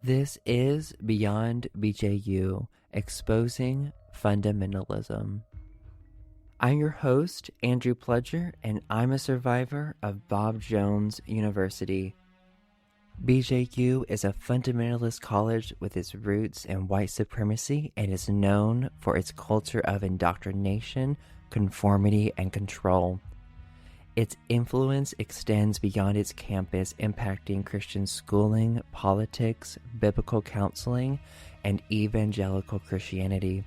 This is Beyond BJU, Exposing Fundamentalism. I'm your host, Andrew Pledger, and I'm a survivor of Bob Jones University. BJU is a fundamentalist college with its roots in white supremacy and is known for its culture of indoctrination, conformity, and control. Its influence extends beyond its campus, impacting Christian schooling, politics, biblical counseling, and evangelical Christianity.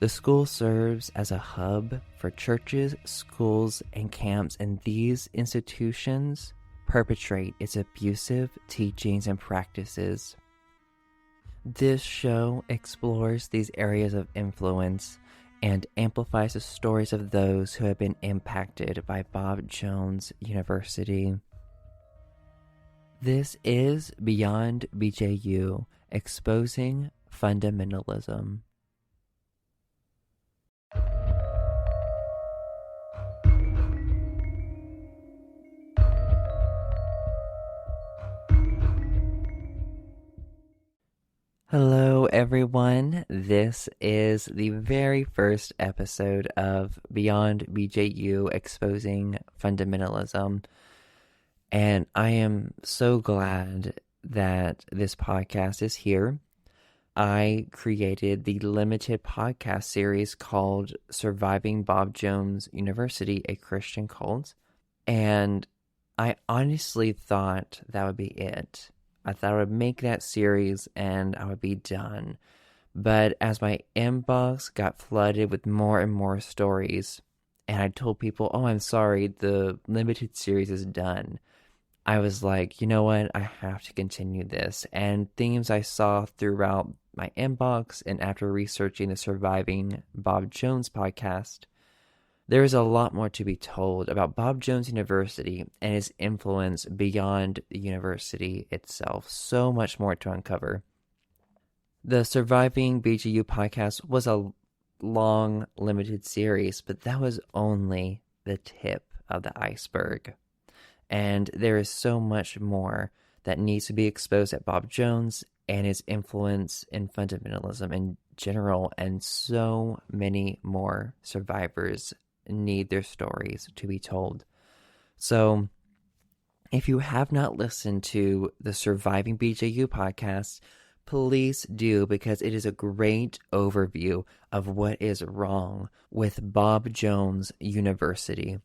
The school serves as a hub for churches, schools, and camps, and these institutions perpetrate its abusive teachings and practices. This show explores these areas of influence and amplifies the stories of those who have been impacted by Bob Jones University. This is Beyond BJU, Exposing Fundamentalism. Hello, everyone. This is the very first episode of Beyond BJU, Exposing Fundamentalism. And I am so glad that this podcast is here. I created the limited podcast series called Surviving Bob Jones University, a Christian Cult. And I honestly thought that would be it. I thought I would make that series and I would be done. But as my inbox got flooded with more and more stories, and I told people, oh, I'm sorry, the limited series is done, I was like, you know what? I have to continue this. And themes I saw throughout my inbox and after researching the Surviving Bob Jones podcast, there is a lot more to be told about Bob Jones University and his influence beyond the university itself. So much more to uncover. The Surviving BJU podcast was a long, limited series, but that was only the tip of the iceberg. And there is so much more that needs to be exposed at Bob Jones and his influence in fundamentalism in general, and so many more survivors need their stories to be told. So if you have not listened to the Surviving BJU podcast, please do, because it is a great overview of what is wrong with Bob Jones University.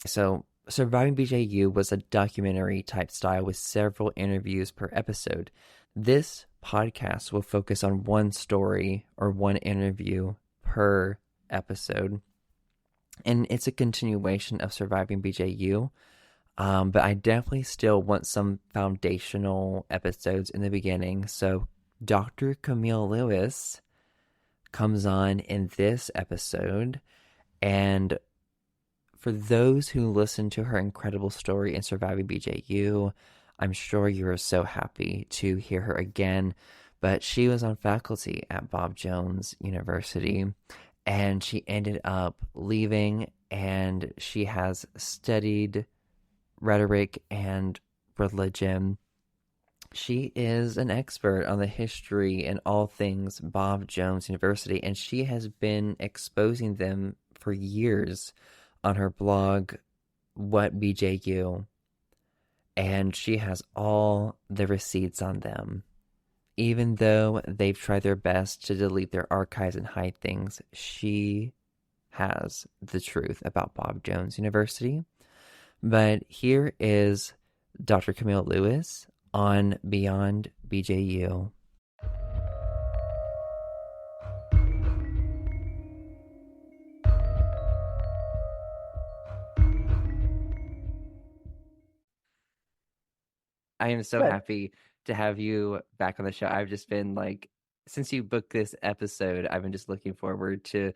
So Surviving BJU was a documentary type style with several interviews per episode. This podcast will focus on one story or one interview per episode. And it's a continuation of Surviving BJU, but I definitely still want some foundational episodes in the beginning. So Dr. Camille Lewis comes on in this episode, and for those who listen to her incredible story in Surviving BJU, I'm sure you are so happy to hear her again. But she was on faculty at Bob Jones University, and she ended up leaving, and she has studied rhetoric and religion. She is an expert on the history and all things Bob Jones University, and she has been exposing them for years on her blog, What BJU, and she has all the receipts on them. Even though they've tried their best to delete their archives and hide things, she has the truth about Bob Jones University. But here is Dr. Camille Lewis on Beyond BJU. I am so happy to have you back on the show. I've just been since you booked this episode, I've been just looking forward to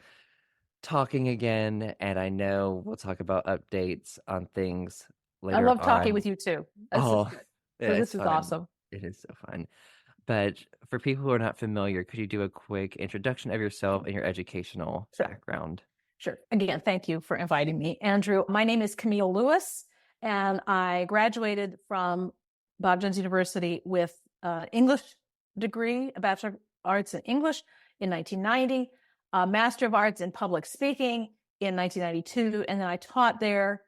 talking again. And I know we'll talk about updates on things later on. I love talking with you too. This is awesome. It is so fun. But for people who are not familiar, could you do a quick introduction of yourself and your educational background? Sure. Again, thank you for inviting me, Andrew. My name is Camille Lewis, and I graduated from Bob Jones University with English degree, a Bachelor of Arts in English in 1990, a Master of Arts in Public Speaking in 1992. And then I taught there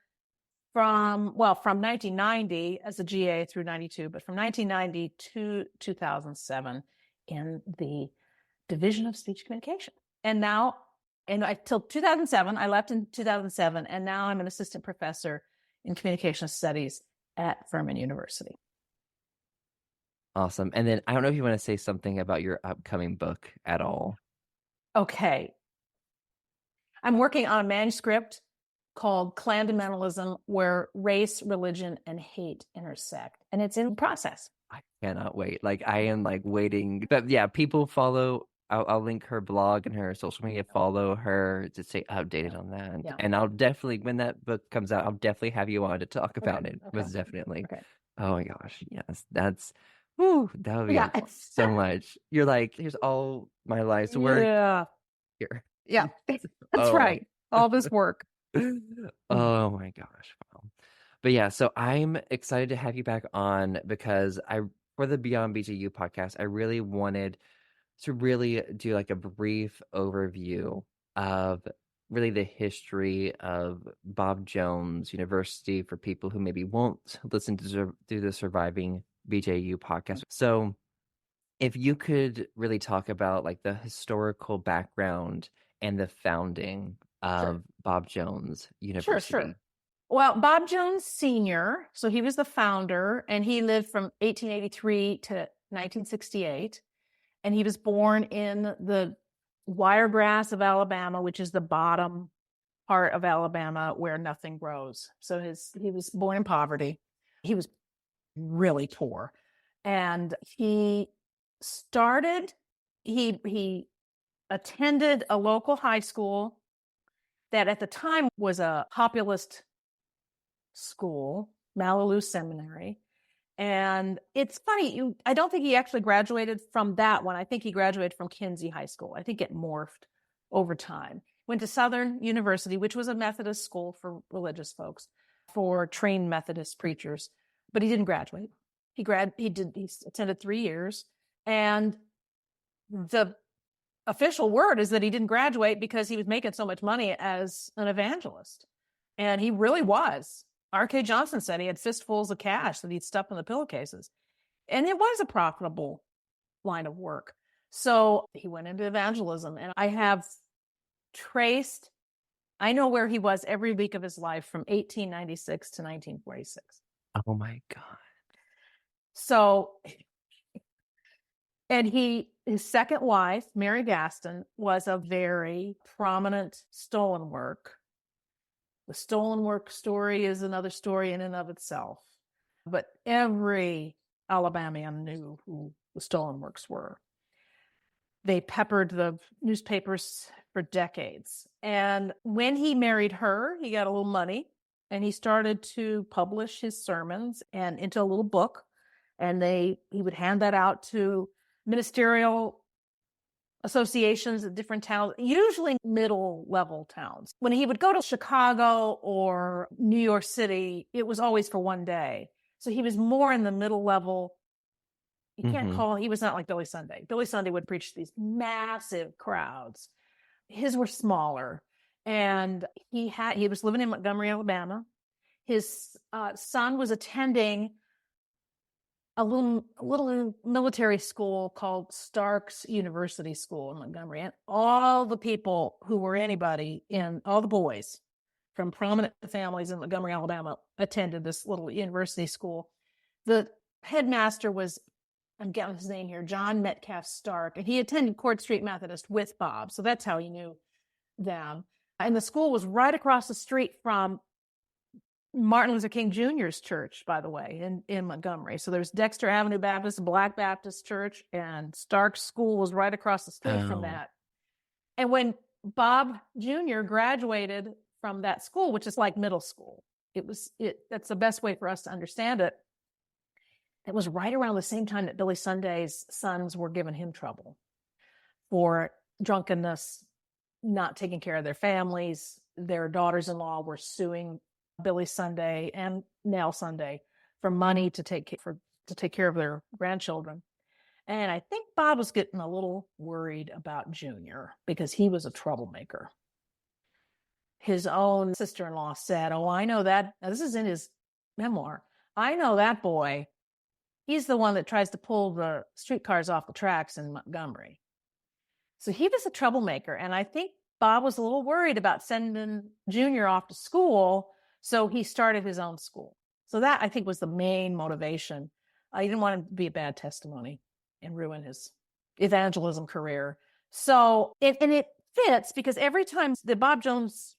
from 1990 as a GA through 92, but from 1990 to 2007 in the Division of Speech Communication. And till 2007, I left in 2007, and now I'm an assistant professor in communication studies at Furman University. Awesome. And then I don't know if you want to say something about your upcoming book at all. Okay. I'm working on a manuscript called Clandamentalism, where race, religion, and hate intersect. And it's in process. I cannot wait. Like, I am like waiting. But yeah, people follow. I'll link her blog and her social media. Follow her to stay updated on that. Yeah. And I'll definitely, when that book comes out, I'll definitely have you on to talk about it. Okay. Most definitely. Okay. Oh my gosh. Yes. That would be so much. You're like, here's all my life's work. Yeah. Here. Yeah. That's right. All this work. Oh my gosh. Wow. But yeah, so I'm excited to have you back on because for the Beyond BJU podcast, I really wanted to really do like a brief overview of really the history of Bob Jones University for people who maybe won't listen to the Surviving BJU podcast. So if you could really talk about like the historical background and the founding of Bob Jones University. Sure. Well, Bob Jones Sr., so he was the founder, and he lived from 1883 to 1968. And he was born in the Wiregrass of Alabama, which is the bottom part of Alabama where nothing grows. So he was born in poverty. He was really poor. And he attended a local high school that at the time was a populist school, Malibu Seminary. And it's funny, I don't think he actually graduated from that one. I think he graduated from Kinsey High School. I think it morphed over time. Went to Southern University, which was a Methodist school for religious folks, for trained Methodist preachers, but he didn't graduate. He attended 3 years, and the official word is that he didn't graduate because he was making so much money as an evangelist. And he really was. R.K. Johnson said he had fistfuls of cash that he'd stuff in the pillowcases. And it was a profitable line of work. So he went into evangelism. And I know where he was every week of his life from 1896 to 1946. Oh my God. So, and his second wife, Mary Gaston, was a very prominent stolen work. The stolen work story is another story in and of itself. But every Alabamian knew who the stolen works were. They peppered the newspapers for decades. And when he married her, he got a little money and he started to publish his sermons and into a little book. And he would hand that out to ministerial associations at different towns, usually middle-level towns. When he would go to Chicago or New York City, it was always for one day. So he was more in the middle level. You can't he was not like Billy Sunday. Billy Sunday would preach to these massive crowds. His were smaller. And he was living in Montgomery, Alabama. His son was attending a little military school called Stark's University School in Montgomery. And all the people who were all the boys from prominent families in Montgomery, Alabama, attended this little university school. The headmaster was, I'm getting his name here, John Metcalf Stark, and he attended Court Street Methodist with Bob. So that's how he knew them. And the school was right across the street from Martin Luther King Jr.'s church, by the way, in Montgomery. So there's Dexter Avenue Baptist, Black Baptist Church, and Stark's school was right across the street from that. And when Bob Jr. graduated from that school, which is like middle school, that's the best way for us to understand it. It was right around the same time that Billy Sunday's sons were giving him trouble for drunkenness, not taking care of their families. Their daughters-in-law were suing Billy Sunday and Nell Sunday for money to take care for to take care of their grandchildren. And I think Bob was getting a little worried about Junior because he was a troublemaker. His own sister-in-law said, "Oh, I know that." Now, this is in his memoir. "I know that boy. He's the one that tries to pull the streetcars off the tracks in Montgomery." So he was a troublemaker. And I think Bob was a little worried about sending Junior off to school. So he started his own school. So that, I think, was the main motivation. He didn't want him to be a bad testimony and ruin his evangelism career. So, it fits because every time the Bob Jones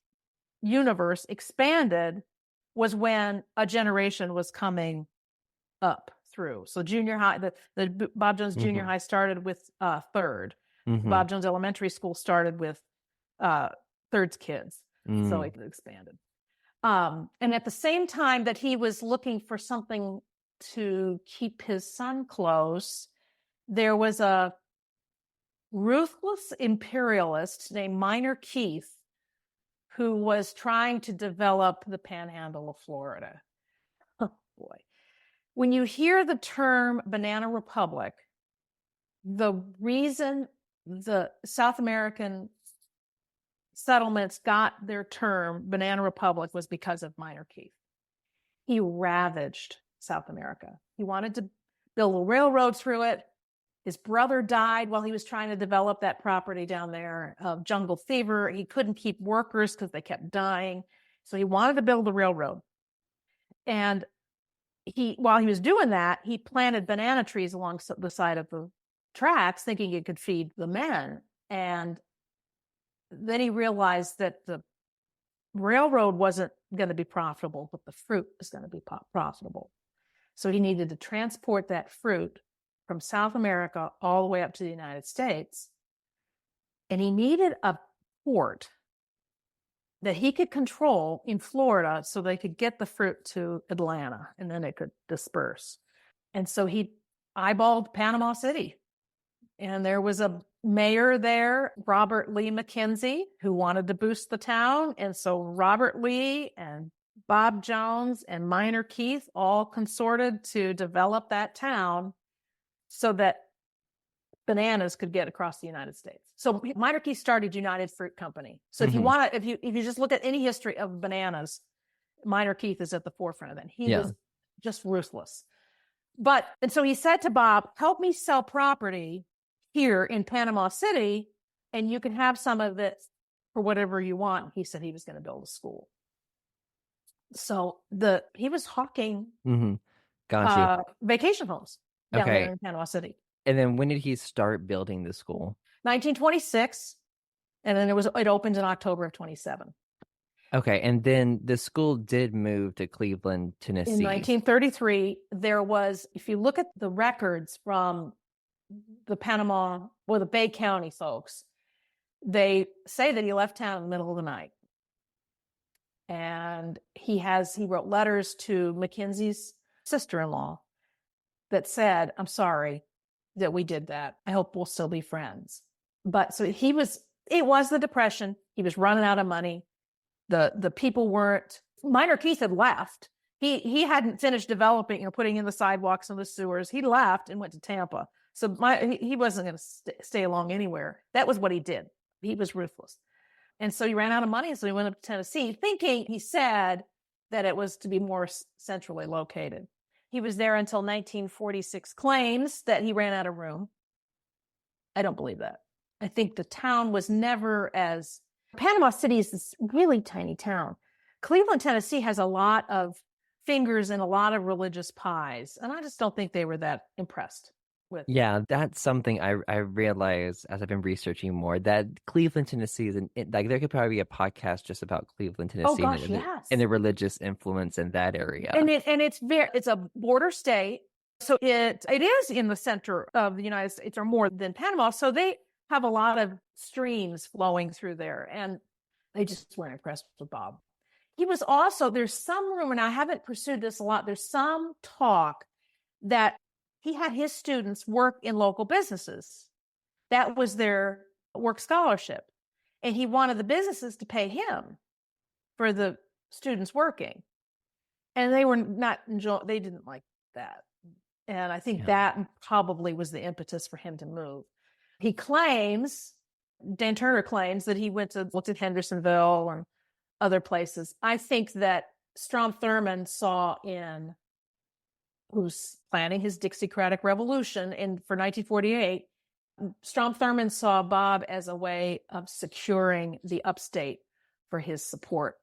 universe expanded was when a generation was coming up through. So junior high, the Bob Jones Junior High started with third. Bob Jones Elementary School started with third's kids. So it expanded. And at the same time that he was looking for something to keep his son close, there was a ruthless imperialist named Minor Keith who was trying to develop the panhandle of Florida. Oh, boy. When you hear the term Banana Republic, the reason the South American settlements got their term Banana Republic was because of Minor Keith. He ravaged South America. He wanted to build a railroad through it. His brother died while he was trying to develop that property down there of jungle fever. He couldn't keep workers because they kept dying. So he wanted to build a railroad. And while he was doing that, he planted banana trees along the side of the tracks, thinking it could feed the men. And then he realized that the railroad wasn't going to be profitable, but the fruit was going to be profitable. So he needed to transport that fruit from South America all the way up to the United States. And he needed a port that he could control in Florida so they could get the fruit to Atlanta and then it could disperse. And so he eyeballed Panama City. And there was a mayor there, Robert Lee McKenzie, who wanted to boost the town. And so Robert Lee and Bob Jones and Minor Keith all consorted to develop that town so that bananas could get across the United States. So Minor Keith started United Fruit Company. So if you want to, if you just look at any history of bananas, Minor Keith is at the forefront of that. He was just ruthless. And so he said to Bob, "Help me sell property here in Panama City, and you can have some of it for whatever you want." He said he was going to build a school. So he was hawking vacation homes down there in Panama City. And then when did he start building the school? 1926, and then it opened in October of 27. Okay, and then the school did move to Cleveland, Tennessee. In 1933, there was, if you look at the records from the Panama or the Bay County folks, they say that he left town in the middle of the night. And he wrote letters to Mackenzie's sister-in-law that said, "I'm sorry that we did that. I hope we'll still be friends." But so it was the Depression. He was running out of money. The people weren't, Minor Keith had left. He hadn't finished developing, putting in the sidewalks and the sewers. He left and went to Tampa. So he wasn't going to stay along anywhere. That was what he did. He was ruthless. And so he ran out of money. And so he went up to Tennessee thinking, he said, that it was to be more centrally located. He was there until 1946, claims that he ran out of room. I don't believe that. I think the town was never Panama City is this really tiny town. Cleveland, Tennessee has a lot of fingers and a lot of religious pies. And I just don't think they were that impressed with. Yeah, that's something I realized as I've been researching more, that Cleveland, Tennessee is there could probably be a podcast just about Cleveland, Tennessee. Oh gosh, yes. And the religious influence in that area. And it's a border state. So it is in the center of the United States, or more than Panama. So they have a lot of streams flowing through there, and they just weren't impressed with Bob. He was also, there's some rumor, and I haven't pursued this a lot, there's some talk that he had his students work in local businesses. That was their work scholarship. And he wanted the businesses to pay him for the students working. And they were not they didn't like that. And I think Yeah. that probably was the impetus for him to move. He claims, Dan Turner claims, that he looked at Hendersonville and other places. I think that Strom Thurmond saw in, who's planning his Dixiecratic Revolution for 1948, Strom Thurmond saw Bob as a way of securing the upstate for his support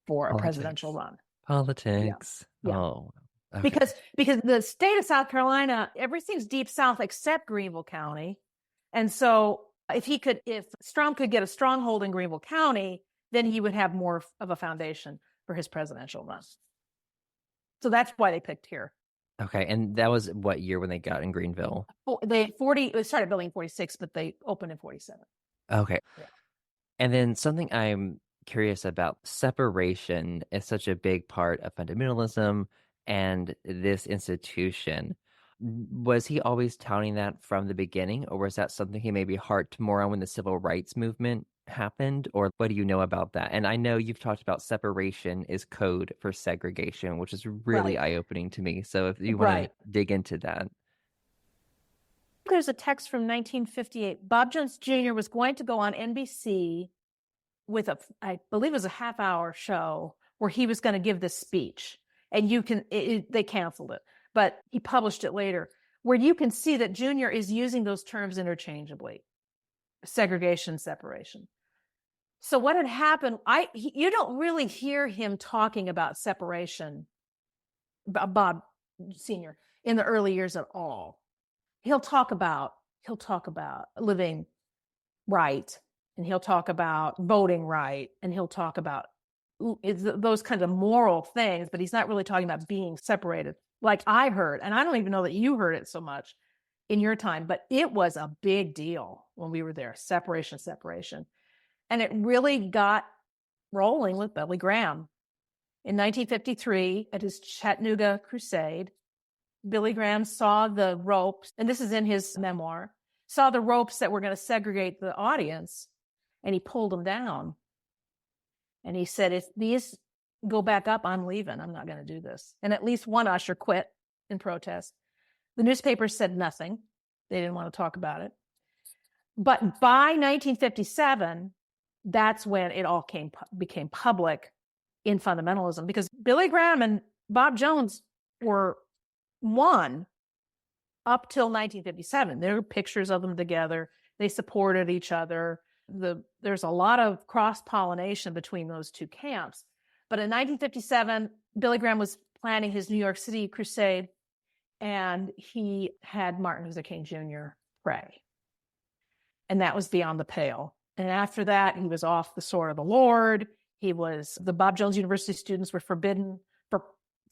for a presidential run. Politics. Yeah. Oh, okay. Because the state of South Carolina, everything's deep south except Greenville County. And so if Strom could get a stronghold in Greenville County, then he would have more of a foundation for his presidential run. So that's why they picked here. Okay, and that was what year when they got in Greenville? They started building in 46, but they opened in 47. Okay. Yeah. And then something I'm curious about, separation is such a big part of fundamentalism and this institution. Was he always touting that from the beginning, or was that something he maybe harped more on when the civil rights movement happened? Or what do you know about that? And I know you've talked about separation is code for segregation, which is really eye-opening to me. So if you want to dig into that. There's a text from 1958. Bob Jones Jr. was going to go on NBC with I believe it was a half-hour show where he was going to give this speech. And they canceled it, but he published it later, where you can see that Jr. is using those terms interchangeably: segregation, separation. So what had happened, you don't really hear him talking about separation, Bob Sr., in the early years at all. He'll talk about living right, and he'll talk about voting right, and he'll talk about those kinds of moral things, but he's not really talking about being separated like I heard. And I don't even know that you heard it so much in your time, but it was a big deal when we were there. Separation. And it really got rolling with Billy Graham. In 1953, at his Chattanooga crusade, Billy Graham saw the ropes, and this is in his memoir, saw the ropes that were going to segregate the audience, and he pulled them down. And he said, if these go back up, I'm leaving. I'm not going to do this. And at least one usher quit in protest. The newspapers said nothing. They didn't want to talk about it. But by 1957, that's when it all became public in fundamentalism, because Billy Graham and Bob Jones were one up till 1957. There are pictures of them together. They supported each other. There's a lot of cross-pollination between those two camps. But in 1957, Billy Graham was planning his New York City crusade, and he had Martin Luther King Jr. pray. And that was beyond the pale. And after that, he was off the sword of the Lord. The Bob Jones University students were forbidden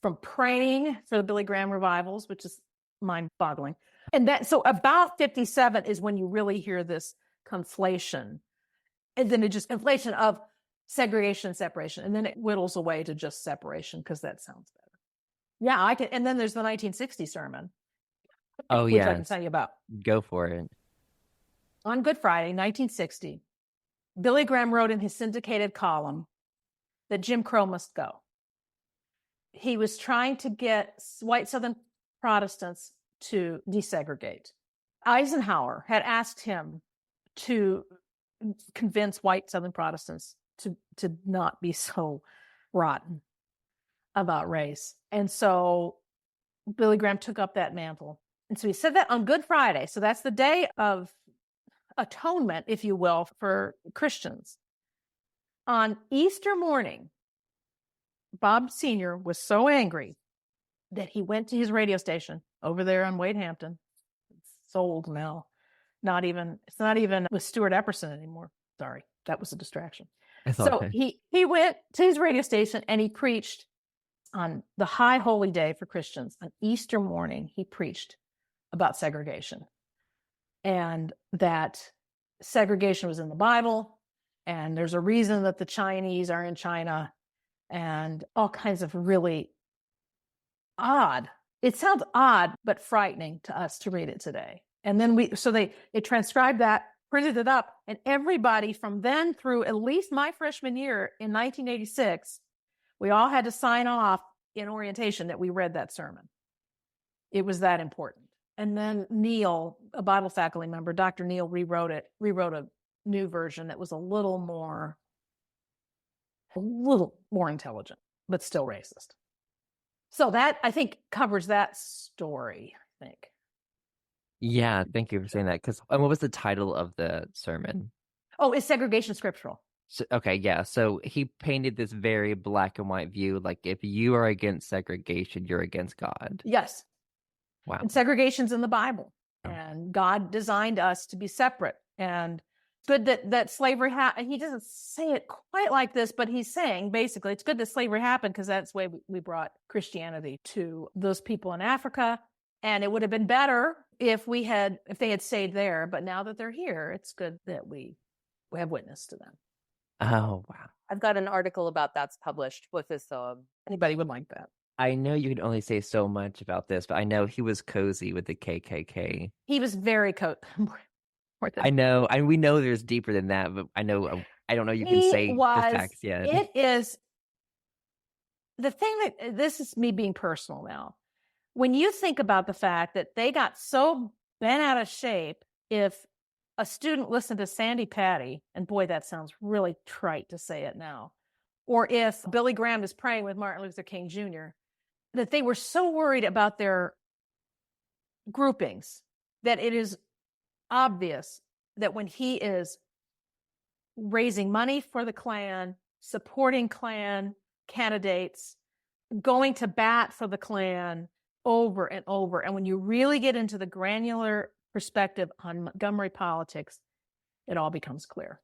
from praying for the Billy Graham revivals, which is mind-boggling. And so about 57 is when you really hear this conflation. And then conflation of segregation and separation. And then it whittles away to just separation, because that sounds better. Yeah, I can. And then there's the 1960 sermon. Oh, which I can tell you about. Go for it. On Good Friday, 1960, Billy Graham wrote in his syndicated column that Jim Crow must go. He was trying to get white Southern Protestants to desegregate. Eisenhower had asked him to convince white Southern Protestants to not be so rotten about race. And so Billy Graham took up that mantle. And so he said that on Good Friday. So that's the day of atonement, if you will, for Christians. On Easter morning, Bob Sr. was so angry that he went to his radio station over there on Wade Hampton. It's sold now. It's not even with Stuart Epperson anymore. Sorry, that was a distraction. So he went to his radio station and he preached on the high holy day for Christians. On Easter morning, he preached about segregation, and that segregation was in the Bible, and there's a reason that the Chinese are in China, and all kinds of really odd. It sounds odd, but frightening to us to read it today. And then they transcribed that, printed it up, and everybody from then through at least my freshman year in 1986, we all had to sign off in orientation that we read that sermon. It was that important. And then Neil, a Bible faculty member, Dr. Neil, rewrote a new version that was a little more intelligent, but still racist. So that, I think, covers that story, I think. Yeah, thank you for saying that. And what was the title of the sermon? Oh, is segregation scriptural? So, okay, yeah. So he painted this very black and white view, like if you are against segregation, you're against God. Yes. Wow. And segregation's in the Bible. And God designed us to be separate. And it's good that slavery he doesn't say it quite like this, but he's saying basically it's good that slavery happened because that's the way we brought Christianity to those people in Africa. And it would have been better if they had stayed there. But now that they're here, it's good that we have witness to them. Oh, wow. I've got an article about that's published with this. Anybody would like that. I know you can only say so much about this, but I know he was cozy with the KKK. He was very I know, and we know there's deeper than that, but I don't know you can say the facts yet. It is the thing that, this is me being personal now. When you think about the fact that they got so bent out of shape, if a student listened to Sandy Patty, and boy, that sounds really trite to say it now, or if Billy Graham is praying with Martin Luther King Jr., that they were so worried about their groupings that it is obvious that when he is raising money for the Klan, supporting Klan candidates, going to bat for the Klan over and over, and when you really get into the granular perspective on Montgomery politics, it all becomes clear.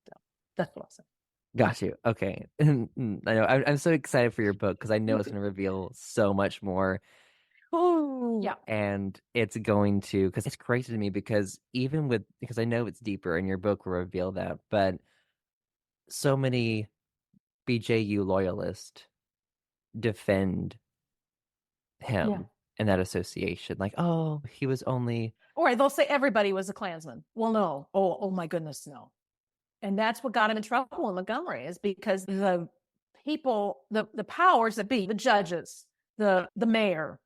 So that's what I'll say. Got you. Okay. I know. I'm so excited for your book because I know it's going to reveal so much more. Oh, yeah. And it's going to, because it's crazy to me because because I know it's deeper and your book will reveal that, but so many BJU loyalists defend him and that association. Like, oh, he was only. Or they'll say everybody was a Klansman. Well, no. Oh my goodness, no. And that's what got him in trouble in Montgomery, is because the people, the powers that be, the judges, the mayor,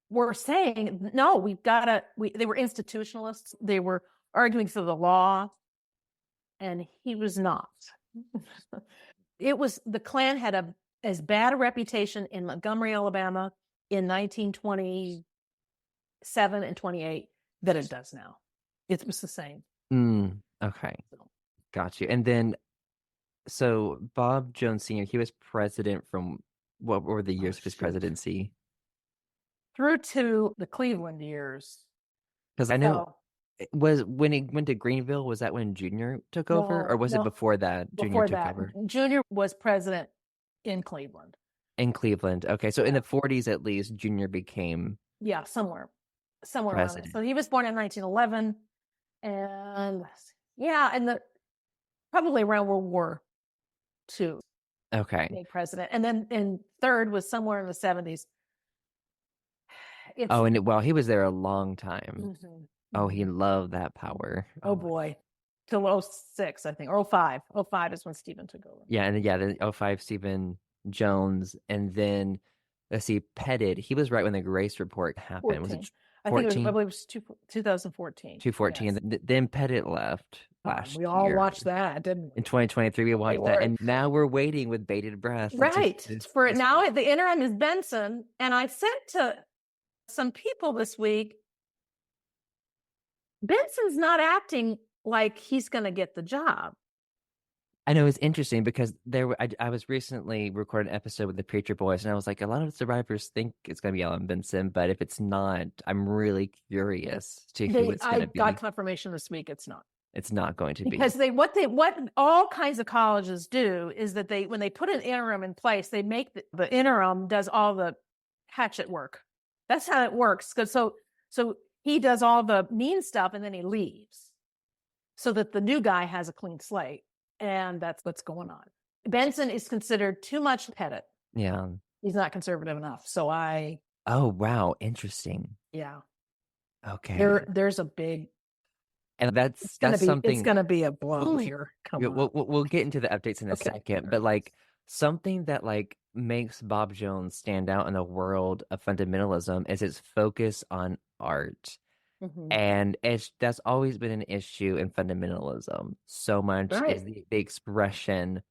were saying, no, they were institutionalists. They were arguing for the law, and he was not. The Klan had as bad a reputation in Montgomery, Alabama in 1927 and 28 that it does now. It was the same. Okay. Got you. And then, so Bob Jones Sr., he was president from, what were the years of his presidency? Through to the Cleveland years. Because I know, was when he went to Greenville, was that when Junior took over? Or was it before that Junior took over? Junior was president in Cleveland. In Cleveland. Okay. So in the 40s, at least, Junior became. Yeah, somewhere around there. So he was born in 1911. And probably around World War II. Okay. Being president. And then in third was somewhere in the 70s. He was there a long time. Mm-hmm. Oh, he loved that power. Oh boy. Till 06, I think, or 05. 05 is when Stephen took over. Yeah, and then 05, Stephen Jones, and then let's see, Pettit. He was right when the Grace Report happened. 14. Was it 14? I believe it was 2014. 2014. Yes. And then Pettit left last year. We all watched that, didn't we? In 2023, we watched that, and now we're waiting with bated breath. Right. Now the interim is Benson, and I said to some people this week, Benson's not acting like he's going to get the job. I know, it's interesting because I was recently recording an episode with the Preacher Boys, and I was like, a lot of survivors think it's going to be Ellen Benson, but if it's not, I'm really curious to who it's going to be. I got confirmation this week it's not. It's not going to be. Because what all kinds of colleges do is that when they put an interim in place, they make the interim does all the hatchet work. That's how it works. So he does all the mean stuff and then he leaves so that the new guy has a clean slate. And that's what's going on. Benson is considered too much Pettit. Yeah. He's not conservative enough. So Oh, wow. Interesting. Yeah. Okay. There's a big. And that's something. It's going to be a blow here. We'll get into the updates in a second. But Something that like makes Bob Jones stand out in the world of fundamentalism is its focus on art. Mhm. And that's always been an issue in fundamentalism. So much Right. is the expression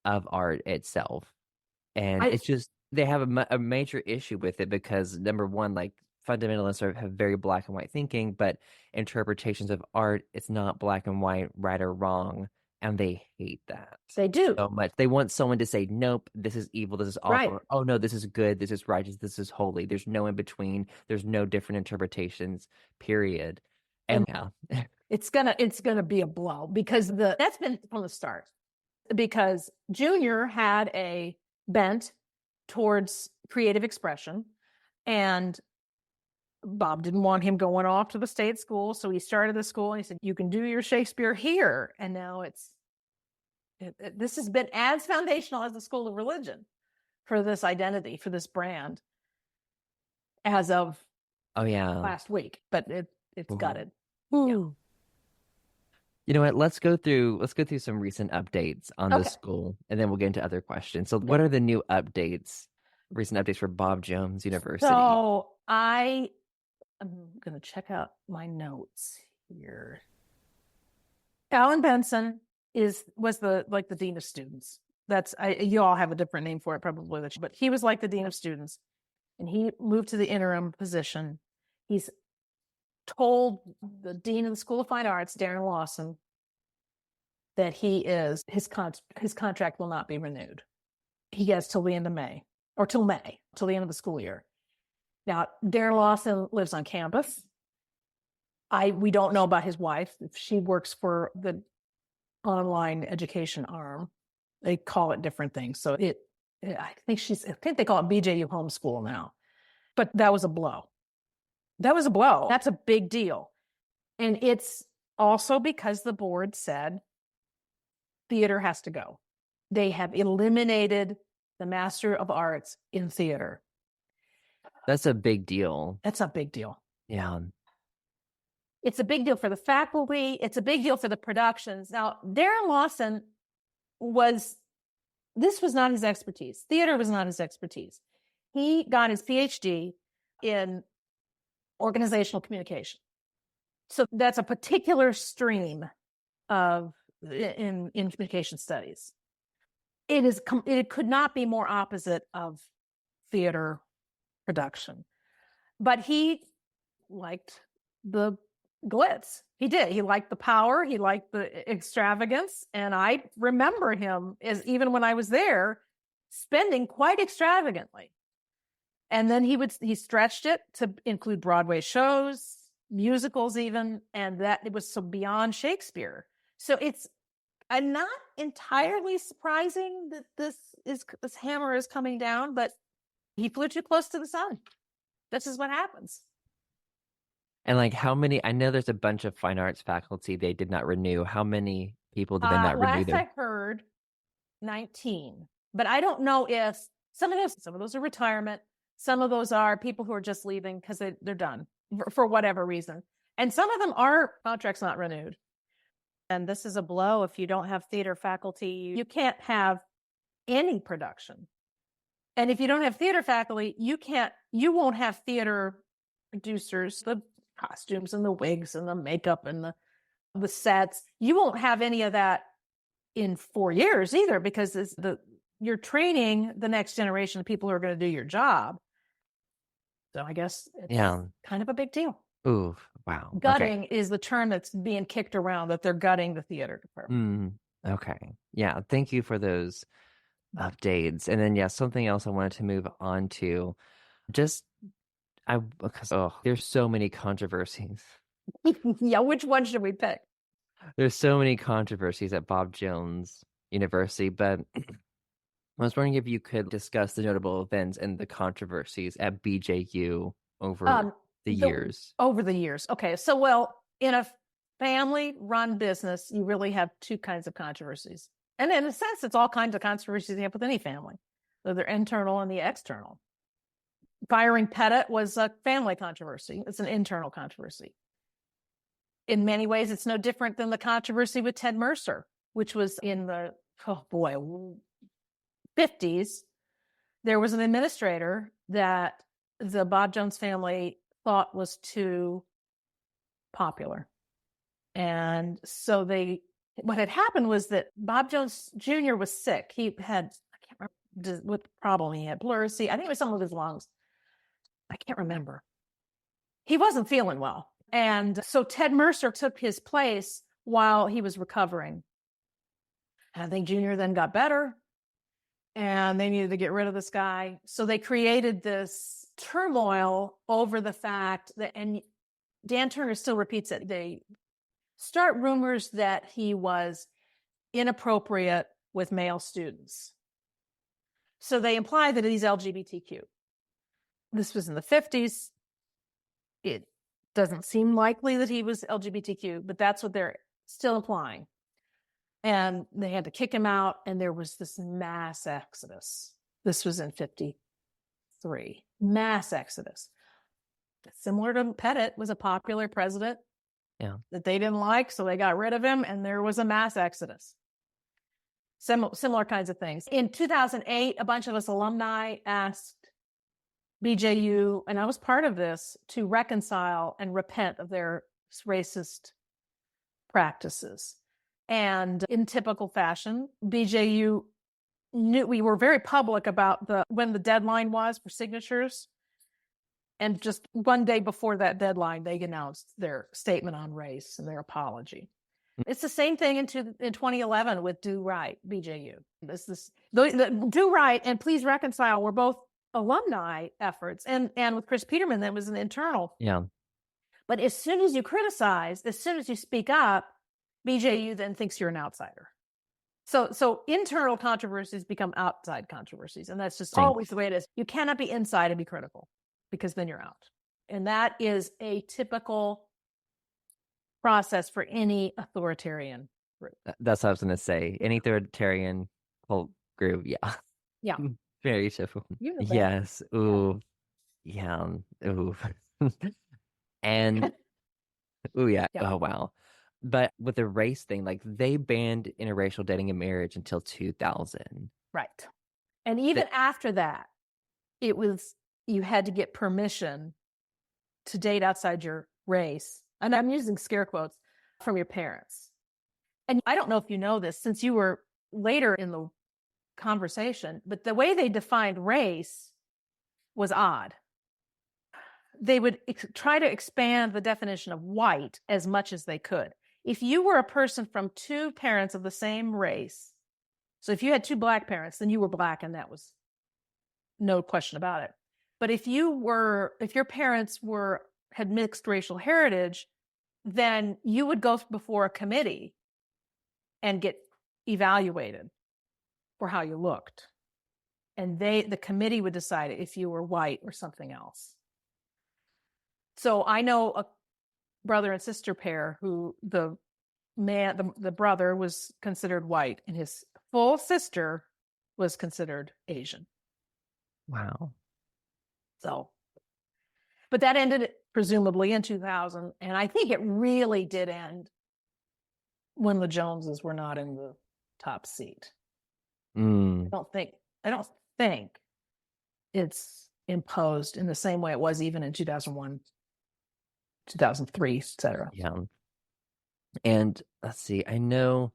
of art itself. And I it's just they have a major issue with it because number one, like fundamentalists have very black and white thinking, but interpretations of art, it's not black and white, right or wrong, and they hate that they do. so much. They want someone to say, "Nope, this is evil, this is awful," Right. or, "Oh no, this is good, this is righteous, this is holy." There's no in between. There's no different interpretations. Period. And And yeah, it's gonna be a blow because that's been from the start. Because Junior had a bent towards creative expression, and Bob didn't want him going off to the state school, so he started the school and he said, "You can do your Shakespeare here." And now this has been as foundational as the School of Religion for this identity, for this brand, as of oh yeah. last week. But it's Ooh. gutted. Ooh. You know what? Let's go through some recent updates on the Okay. school, and then we'll get into other questions. So, what are the new updates, recent updates for Bob Jones University? So I'm going to check out my notes here. Alan Benson was the dean of students. You all have a different name for it probably, but he was like the dean of students, and he moved to the interim position. He's told the dean of the School of Fine Arts, Darren Lawson, that his contract will not be renewed. He gets till the end of May, or till May, till the end of the school year. Now, Darren Lawson lives on campus. We don't know about his wife. If she works for the online education arm, they call it different things. So I think they call it BJU homeschool now. But that was a blow. That's a big deal. And it's also because the board said theater has to go. They have eliminated the Master of Arts in theater. That's a big deal. That's a big deal. Yeah. It's a big deal for the faculty. It's a big deal for the productions. Now, Darren Lawson this was not his expertise. Theater was not his expertise. He got his Ph.D. in organizational communication. So that's a particular stream in communication studies. It could not be more opposite of theater production. But he liked the glitz. He did. He liked the power. He liked the extravagance. And I remember him even when I was there, spending quite extravagantly. And then he stretched it to include Broadway shows, musicals even, and that it was so beyond Shakespeare. So it's not entirely surprising that this hammer is coming down, but he flew too close to the sun. This is what happens. And like, how many? I know there's a bunch of fine arts faculty they did not renew. How many people did they not renew? Last I heard, 19. But I don't know if some of those are retirement. Some of those are people who are just leaving because they're done for whatever reason. And some of them are contracts not renewed. And this is a blow. If you don't have theater faculty, You can't have any production. And if you don't have theater faculty, you won't have theater producers, the costumes and the wigs and the makeup and the sets. You won't have any of that in 4 years either, because you're training the next generation of people who are going to do your job. So I guess it's kind of a big deal. Ooh, wow. Gutting is the term that's being kicked around, that they're gutting the theater department. Okay. Yeah. Thank you for those updates. And then, something else I wanted to move on to. Because there's so many controversies. Yeah, which one should we pick? There's so many controversies at Bob Jones University, but I was wondering if you could discuss the notable events and the controversies at BJU over the years. Over the years. Okay. So, in a family-run business, you really have two kinds of controversies. And in a sense, it's all kinds of controversies you have with any family. So they're internal and the external. Firing Pettit was a family controversy. It's an internal controversy. In many ways, it's no different than the controversy with Ted Mercer, which was in the 50s, there was an administrator that the Bob Jones family thought was too popular. And so what had happened was that Bob Jones Jr. was sick. He had, I can't remember what problem he had, pleurisy. I think it was something with his lungs. I can't remember. He wasn't feeling well. And so Ted Mercer took his place while he was recovering. And I think Junior then got better and they needed to get rid of this guy. So they created this turmoil over the fact that, and Dan Turner still repeats it, they start rumors that he was inappropriate with male students. So they imply that he's LGBTQ. This was in the 50s. It doesn't seem likely that he was LGBTQ, but that's what they're still implying. And they had to kick him out, and there was this mass exodus. This was in 53. Mass exodus. Similar to Pettit, was a popular president that they didn't like, so they got rid of him, and there was a mass exodus. Similar kinds of things. In 2008, a bunch of us alumni asked BJU, and I was part of this, to reconcile and repent of their racist practices. And in typical fashion, BJU knew, we were very public about when the deadline was for signatures. And just one day before that deadline, they announced their statement on race and their apology. It's the same thing in 2011 with Do Right, BJU. The Do Right and Please Reconcile were both alumni efforts. And with Chris Peterman, that was an internal. Yeah. But as soon as you criticize, as soon as you speak up, BJU then thinks you're an outsider. So internal controversies become outside controversies. And that's just always the way it is. You cannot be inside and be critical, because then you're out. And that is a typical process for any authoritarian group. That's what I was going to say. Any authoritarian cult group, yeah. Yeah. Very typical. Yes. Ooh. Yeah. Ooh. And, ooh, yeah. Oh, wow. But with the race thing, like, they banned interracial dating and marriage until 2000. Right. And even after that, it was, you had to get permission to date outside your race. And I'm using scare quotes, from your parents. And I don't know if you know this, since you were later in the conversation, but the way they defined race was odd. They would try to expand the definition of white as much as they could. If you were a person from two parents of the same race, so if you had two black parents, then you were black, and that was no question about it. But if your parents had mixed racial heritage, then you would go before a committee and get evaluated for how you looked. And the committee would decide if you were white or something else. So I know a brother and sister pair who the brother was considered white and his full sister was considered Asian. Wow. So, but that ended presumably in 2000. And I think it really did end when the Joneses were not in the top seat. I don't think it's imposed in the same way it was even in 2001, 2003, etc. Yeah. And let's see, I know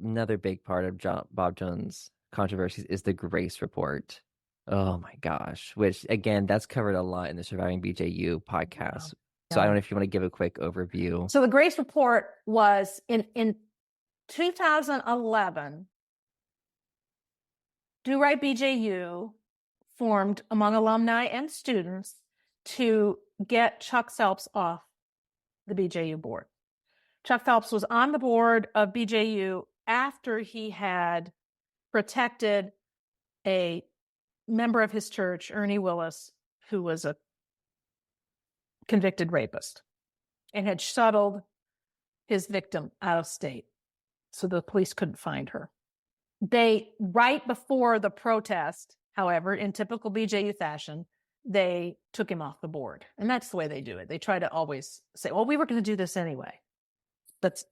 another big part of Bob Jones' controversies is the Grace Report. Oh my gosh, which again, that's covered a lot in the Surviving BJU podcast. So I don't know if you want to give a quick overview. So the Grace Report was in 2011, Do Right BJU formed among alumni and students to get Chuck Phelps off the BJU board. Chuck Phelps was on the board of BJU after he had protected a member of his church, Ernie Willis, who was a convicted rapist, and had shuttled his victim out of state so the police couldn't find her. They, right before the protest, however, in typical BJU fashion, they took him off the board. And that's the way they do it. They try to always say, well, we were going to do this anyway. That's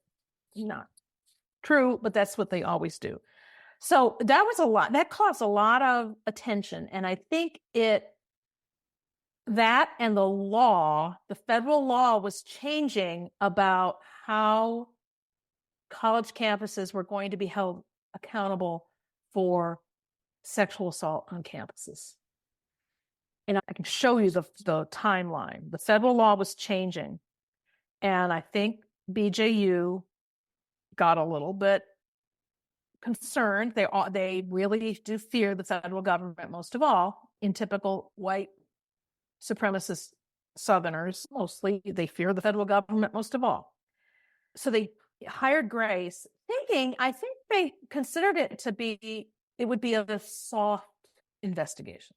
not true, but that's what they always do. So that was a lot. That caused a lot of attention. And I think that and the federal law was changing about how college campuses were going to be held accountable for sexual assault on campuses. And I can show you the timeline. The federal law was changing. And I think BJU got a little bit concerned. They really do fear the federal government most of all. In typical white supremacist Southerners, mostly, they fear the federal government most of all. So they hired Grace, I think they considered it would be a soft investigation.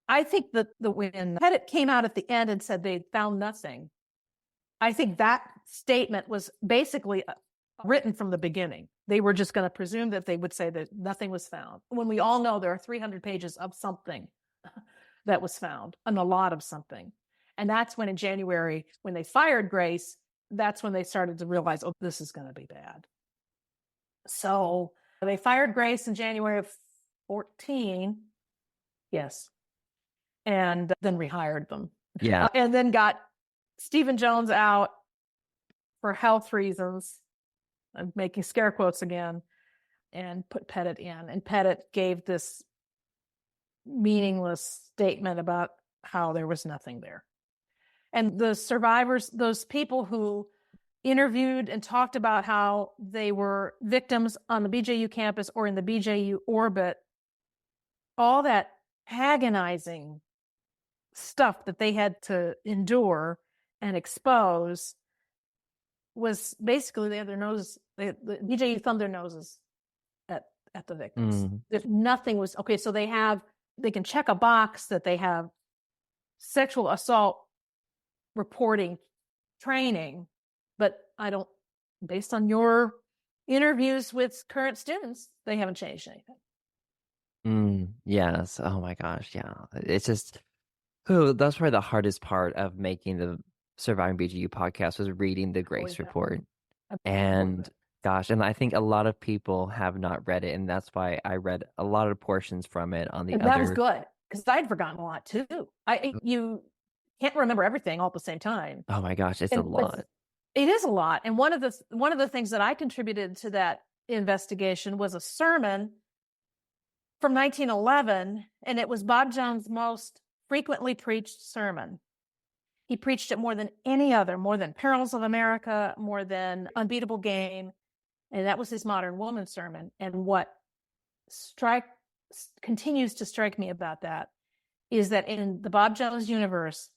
I think that when Pettit came out at the end and said they found nothing, I think that statement was basically written from the beginning. They were just going to presume that they would say that nothing was found, when we all know there are 300 pages of something that was found, and a lot of something. And that's when in January, when they fired Grace, that's when they started to realize, oh, this is going to be bad. So they fired Grace in January of 14. Yes. And then rehired them. Yeah. And then got Stephen Jones out for health reasons. I'm making scare quotes again, and put Pettit in. And Pettit gave this meaningless statement about how there was nothing there. And the survivors, those people who interviewed and talked about how they were victims on the BJU campus or in the BJU orbit, all that agonizing stuff that they had to endure and expose was basically they had their noses, the BJU thumbed their noses at the victims. If nothing was okay, so they can check a box that they have sexual assault reporting training, but based on your interviews with current students, they haven't changed anything. Yes. Oh my gosh. Yeah. It's just, that's probably the hardest part of making the Surviving BGU podcast, was reading the Grace report. And gosh, and I think a lot of people have not read it, and that's why I read a lot of portions from it on the other. That was good, because I'd forgotten a lot too. You can't remember everything all at the same time. Oh my gosh, it's a lot. It is a lot. And one of the things that I contributed to that investigation was a sermon from 1911, and it was Bob Jones' most frequently preached sermon. He preached it more than any other, more than Perils of America, more than Unbeatable Game, and that was his Modern Woman sermon. And what continues to strike me about that is that in the Bob Jones universe,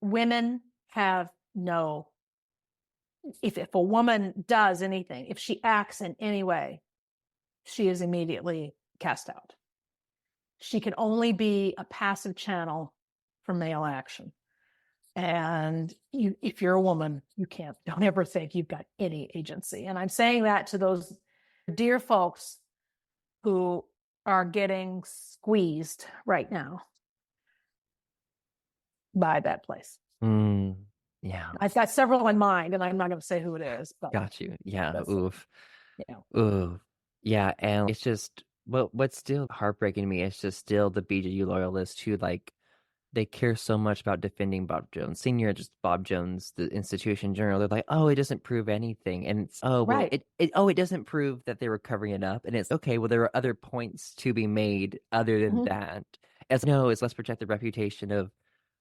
women have if a woman does anything, if she acts in any way, she is immediately cast out. She can only be a passive channel for male action. And if you're a woman, don't ever think you've got any agency. And I'm saying that to those dear folks who are getting squeezed right now by that place. Yeah. I've got several in mind, and I'm not going to say who it is. But got you. Yeah. Oof. Yeah. Oof. Yeah. And it's just, what's still heartbreaking to me is just still the BJU loyalists who, like, they care so much about defending Bob Jones Sr., just Bob Jones, the institution in general. They're like, oh, it doesn't prove anything. And it's, it doesn't prove that they were covering it up. And it's, okay, well, there are other points to be made other than that. Let's protect the reputation of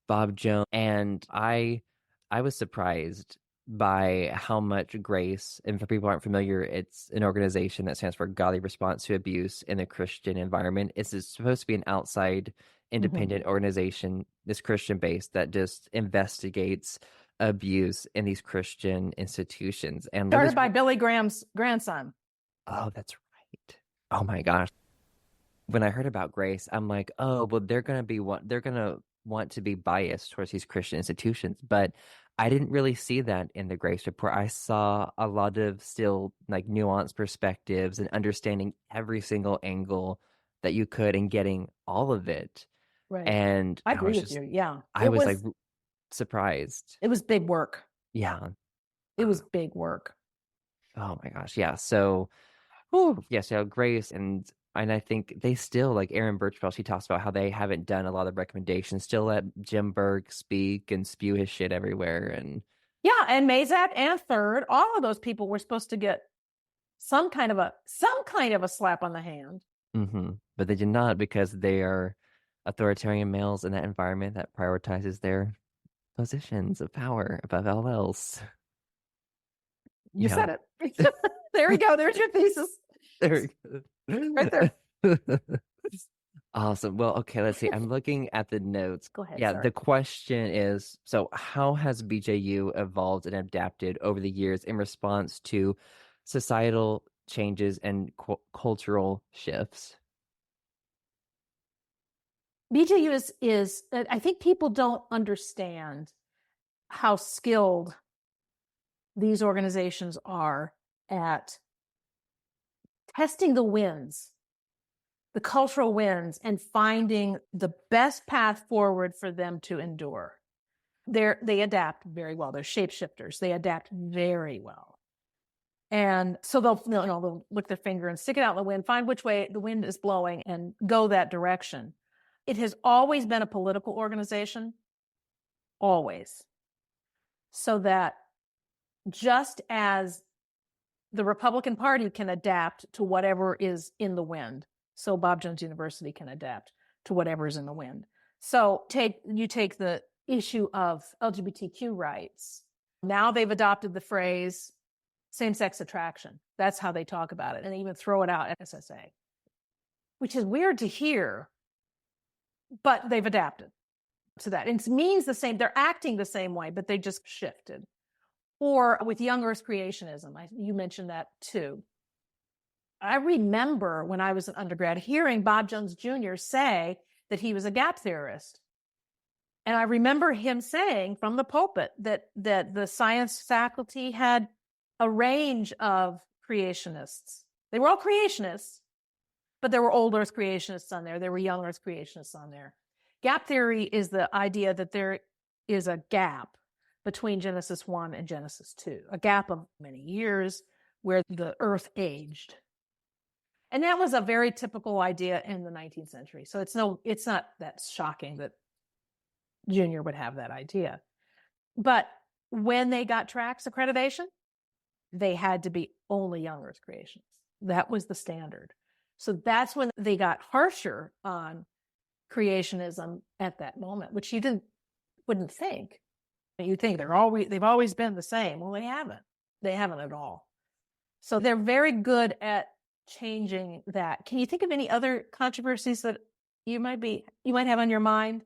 Bob Jones. And I was surprised by how much Grace, and for people who aren't familiar, it's an organization that stands for Godly Response to Abuse in the Christian Environment. It's supposed to be an outside independent organization, this Christian based, that just investigates abuse in these Christian institutions. And started by Billy Graham's grandson. Oh, that's right. Oh my gosh. When I heard about Grace, I'm like, oh, well, they're gonna want to be biased towards these Christian institutions. But I didn't really see that in the Grace report. I saw a lot of still like nuanced perspectives and understanding every single angle that you could and getting all of it. Right. And I agree with you. Yeah. I was like surprised. It was big work. Yeah. It was big work. Oh my gosh. Yeah. So Whew, yeah, so Grace and I think they still, like Erin Birchfeld, she talks about how they haven't done a lot of recommendations, still let Jim Berg speak and spew his shit everywhere. And Yeah, and Mazak and Third, all of those people were supposed to get some kind of a slap on the hand. but they did not because they are authoritarian males in that environment that prioritizes their positions of power above all else. You Yeah. said it. There we go. There's your thesis. There Right there. Awesome. Well, okay, let's see. I'm looking at the notes. Go ahead. Yeah, Sorry. the question is, so how has BJU evolved and adapted over the years in response to societal changes and cultural shifts? BJU is I think people don't understand how skilled these organizations are at testing the winds, the cultural winds, and finding the best path forward for them to endure. They adapt very well. They're shapeshifters. They adapt very well. And so they'll lick their finger and stick it out in the wind, find which way the wind is blowing and go that direction. It has always been a political organization, always. So that just as the Republican Party can adapt to whatever is in the wind, so Bob Jones University can adapt to whatever is in the wind. So you take the issue of LGBTQ rights. Now they've adopted the phrase same-sex attraction. That's how they talk about it, and they even throw it out at SSA, which is weird to hear, but they've adapted to that. It means the same. They're acting the same way, but they just shifted. Or with young Earth creationism, you mentioned that too. I remember when I was an undergrad hearing Bob Jones Jr. say that he was a gap theorist. And I remember him saying from the pulpit that the science faculty had a range of creationists. They were all creationists, but there were old Earth creationists on there. There were young Earth creationists on there. Gap theory is the idea that there is a gap between Genesis 1 and Genesis 2, a gap of many years where the Earth aged. And that was a very typical idea in the 19th century. So it's not that shocking that Junior would have that idea. But when they got TRACS accreditation, they had to be only young Earth creations. That was the standard. So that's when they got harsher on creationism at that moment, which you wouldn't think. You think they've always been the same. Well, they haven't. They haven't at all. So they're very good at changing that. Can you think of any other controversies that you might have on your mind?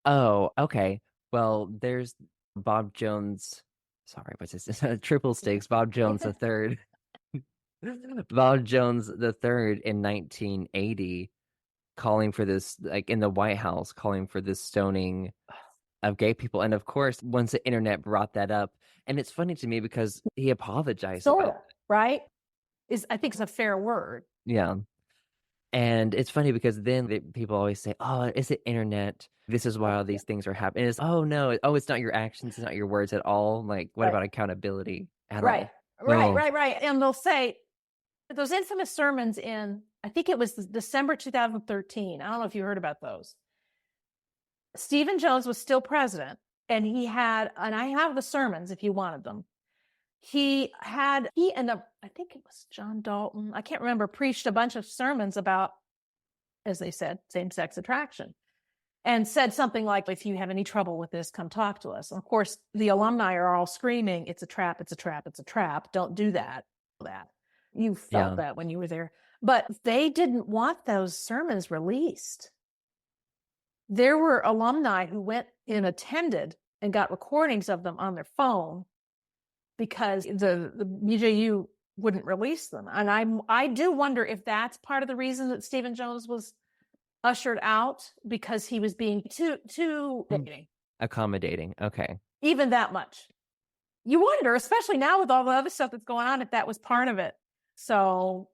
Oh, okay. Well, there's Bob Jones. Sorry, what's this? Triple stakes. Bob Jones the third. Bob Jones the third in 1980, calling for this, like in the White House, calling for this stoning of gay people. And of course, once the internet brought that up, and it's funny to me because he apologized Sort about of, right? I think it's a fair word. Yeah. And it's funny because then people always say, "Oh, is it internet? This is why all these things are happening." It's, oh no, it's not your actions, it's not your words at all. Like, what about accountability at all? No. Right. And they'll say those infamous sermons in, I think it was December 2013. I don't know if you heard about those. Stephen Jones was still president, and and I have the sermons if you wanted them. He and I think it was John Dalton, I can't remember, preached a bunch of sermons about, as they said, same-sex attraction, and said something like, if you have any trouble with this, come talk to us. And of course, the alumni are all screaming, it's a trap, it's a trap, it's a trap. Don't do that. You felt that when you were there. But they didn't want those sermons released. There were alumni who went and attended and got recordings of them on their phone because the BJU wouldn't release them. And I do wonder if that's part of the reason that Stephen Jones was ushered out, because he was being too accommodating. Okay. Even that much. You wonder, especially now with all the other stuff that's going on, if that was part of it. So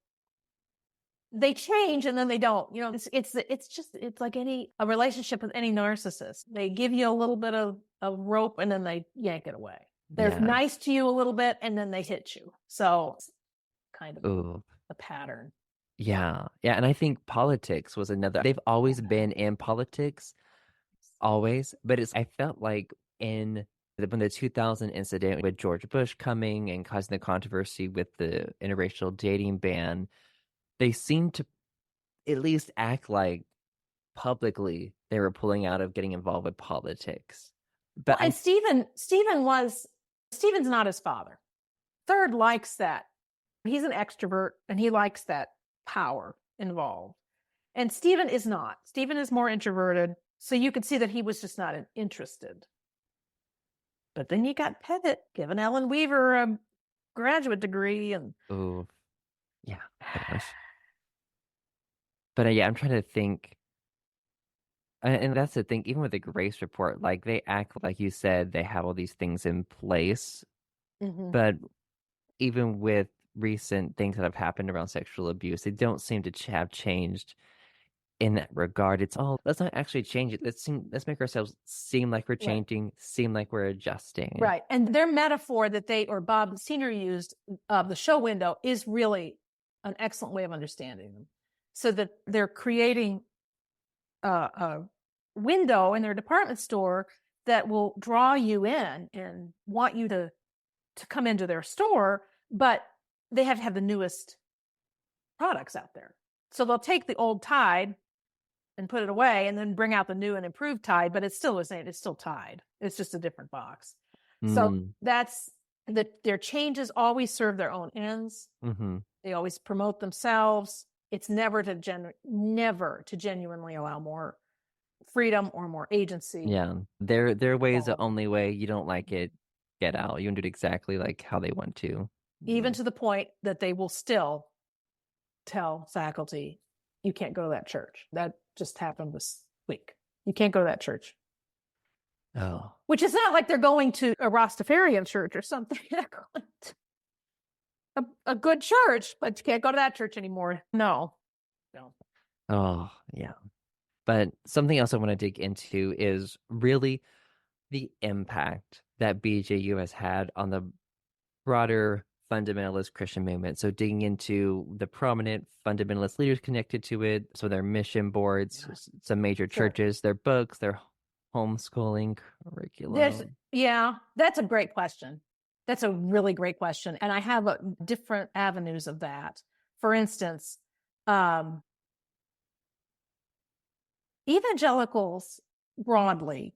they change and then they don't. You know, it's like a relationship with any narcissist. They give you a little bit of rope and then they yank it away. They're nice to you a little bit and then they hit you. So kind of. Ooh. a pattern. Yeah. Yeah. And I think politics was another. They've always been in politics, always. But I felt like when the 2000 incident with George Bush coming and causing the controversy with the interracial dating ban, they seemed to at least act like publicly they were pulling out of getting involved with politics. But Well, and Stephen's not his father. Third likes that. He's an extrovert and he likes that power involved. And Stephen is not. Stephen is more introverted. So you could see that he was just not interested. But then you got Pettit giving Ellen Weaver a graduate degree. And oh, yeah, gosh. But yeah, I'm trying to think. And that's the thing, even with the Grace report, like they act like you said, they have all these things in place. But even with recent things that have happened around sexual abuse, they don't seem to have changed in that regard. It's all, let's not actually change it. Let's make ourselves seem like we're changing, seem like we're adjusting. Right. And their metaphor that Bob Sr. used of the show window is really an excellent way of understanding them. So that they're creating a window in their department store that will draw you in and want you to come into their store, but they have to have the newest products out there. So they'll take the old Tide and put it away and then bring out the new and improved Tide, but it's still the same. It's still Tide. It's just a different box. So that's their changes always serve their own ends. They always promote themselves. It's never to genuinely allow more freedom or more agency. Yeah. Their way is the only way. You don't like it, get out. You can do it exactly like how they want to. Even to the point that they will still tell faculty, you can't go to that church. That just happened this week. You can't go to that church. Oh. Which is not like they're going to a Rastafarian church or something. A good church, but you can't go to that church anymore. No. Oh, yeah. But something else I want to dig into is really the impact that BJU has had on the broader fundamentalist Christian movement. So digging into the prominent fundamentalist leaders connected to it, so their mission boards, some major churches, their books, their homeschooling curriculum. That's a great question. That's a really great question. And I have different avenues of that. For instance, evangelicals broadly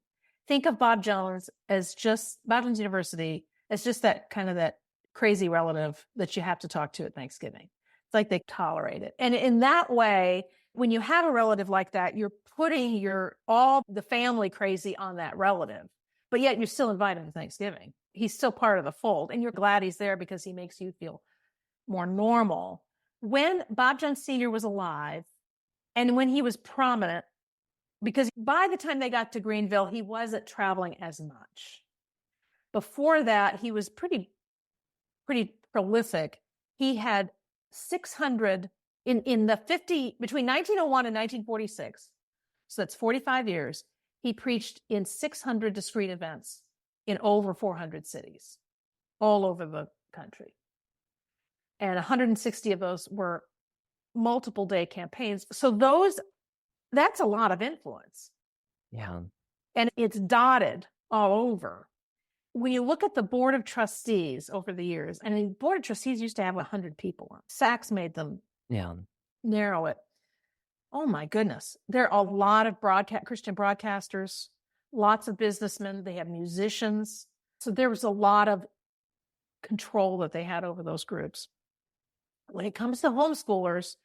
think of Bob Jones University as just that kind of that crazy relative that you have to talk to at Thanksgiving. It's like they tolerate it. And in that way, when you have a relative like that, you're putting all the family crazy on that relative, but yet you're still invited to Thanksgiving. He's still part of the fold and you're glad he's there because he makes you feel more normal. When Bob Jones Sr. was alive and when he was prominent, because by the time they got to Greenville, he wasn't traveling as much. Before that, he was pretty prolific. He had 600 in the between 1901 and 1946. So that's 45 years. He preached in 600 discrete events in over 400 cities all over the country. And 160 of those were multiple day campaigns. So that's a lot of influence. Yeah. And it's dotted all over. When you look at the board of trustees over the years, and the board of trustees used to have 100 people on. Sachs made them narrow it. Oh my goodness. There are a lot of Christian broadcasters, lots of businessmen. They have musicians. So there was a lot of control that they had over those groups. When it comes to homeschoolers,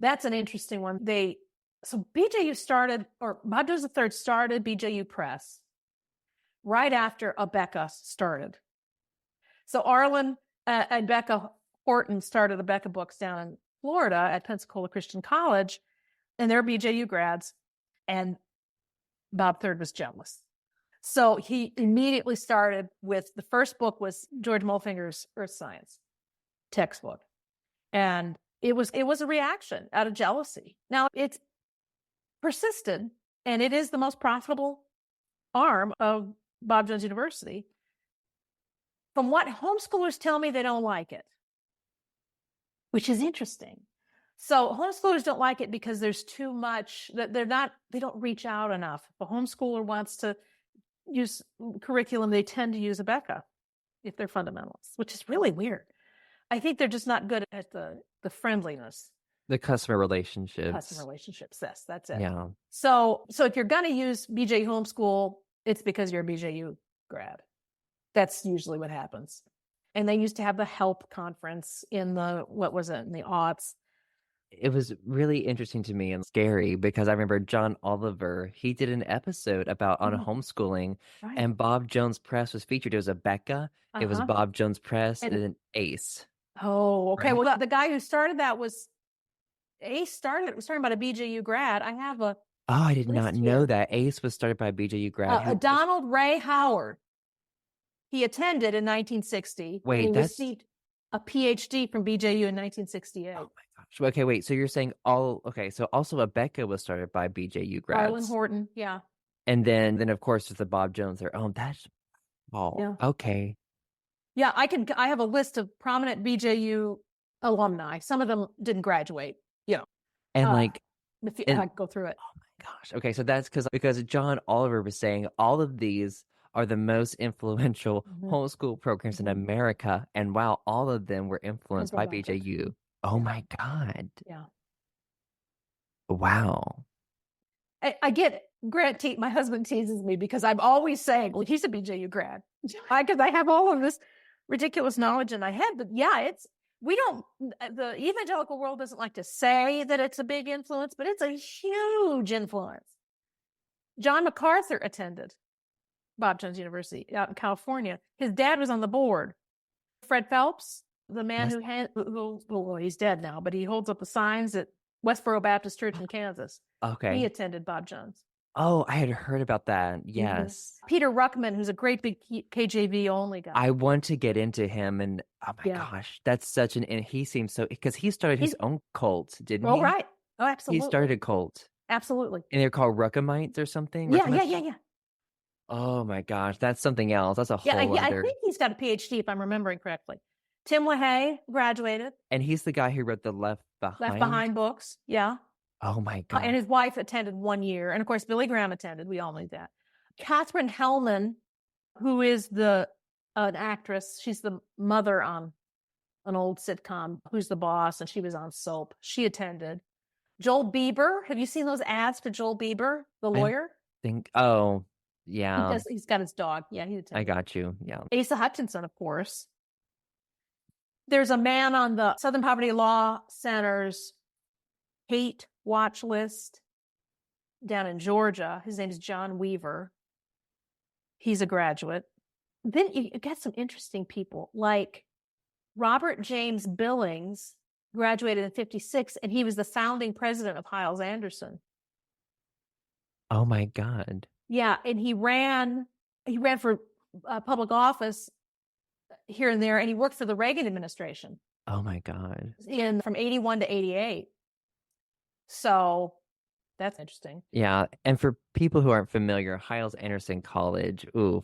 that's an interesting one. So BJU started, or Bob Jones III started BJU Press right after Abeka started. So Arlen and Becca Horton started Abeka Books down in Florida at Pensacola Christian College, and they're BJU grads, and Bob III was jealous. So he immediately started with, the first book was George Mulfinger's Earth Science textbook. And it was a reaction out of jealousy. Now, it's persisted, and it is the most profitable arm of Bob Jones University. From what homeschoolers tell me, they don't like it. which is interesting. So homeschoolers don't like it because there's too much that they don't reach out enough. If a homeschooler wants to use curriculum, they tend to use a Becca if they're fundamentalists, which is really weird. I think they're just not good at the friendliness. The customer relationships. Yes, that's it. Yeah. So if you're going to use BJU homeschool, it's because you're a BJU grad. That's usually what happens. And they used to have the HELP conference in the aughts. It was really interesting to me and scary because I remember John Oliver, he did an episode about on homeschooling, Right. and Bob Jones Press was featured. It was a Becca, it was Bob Jones Press, and then ACE. Oh, okay. Right. Well, the guy who started that was ACE was talking about a BJU grad. I have a I did not know here. that. ACE was started by a BJU grad. Donald Ray Howard. He attended in 1960. Wait, he received a Ph.D. from BJU in 1968. Oh my gosh. Okay, wait. So you're saying so also a Becca was started by BJU grads. Arlen Horton, yeah. And then of course there's the Bob Jones there. Oh, that's okay. Yeah, I have a list of prominent BJU alumni. Some of them didn't graduate, And I can go through it. Oh my gosh. Okay, so that's because John Oliver was saying all of these are the most influential homeschool programs in America, and wow, all of them were influenced by BJU. Oh my God. Yeah. Wow. I get Grant my husband teases me because I'm always saying, well, he's a BJU grad. Because I have all of this ridiculous knowledge in my head. But yeah, the evangelical world doesn't like to say that it's a big influence, but it's a huge influence. John MacArthur attended Bob Jones University out in California. His dad was on the board. Fred Phelps, the man who he's dead now, but he holds up the signs at Westboro Baptist Church in Kansas. Okay. He attended Bob Jones. Oh, I had heard about that. Yes. Peter Ruckman, who's a great big KJV only guy. I want to get into him, and oh my gosh, that's such and he seems so, because he started his own cult, didn't he? Oh, right. Oh, absolutely. He started a cult. Absolutely. And they're called Ruckamites or something? Yeah. Oh my gosh, that's something else. That's a whole other... I think he's got a PhD if I'm remembering correctly. Tim LaHaye graduated. And he's the guy who wrote the Left Behind books. Yeah. Oh my God. And his wife attended 1 year. And of course, Billy Graham attended. We all knew that. Catherine Hellman, who is an actress, she's the mother on an old sitcom, Who's the Boss? And she was on Soap. She attended. Joel Bieber. Have you seen those ads for Joel Bieber, the lawyer? Yeah. He's got his dog. Yeah, he attended. I got you. Yeah. Asa Hutchinson, of course. There's a man on the Southern Poverty Law Center's hate watch list down in Georgia. His name is John Weaver. He's a graduate. Then you get some interesting people like Robert James Billings graduated in 1956, and he was the founding president of Hyles-Anderson. Oh my God. Yeah, and he ran for public office here and there, and he worked for the Reagan administration. Oh my God. From 1981 to 1988. So that's interesting. Yeah, and for people who aren't familiar, Hyles-Anderson College, go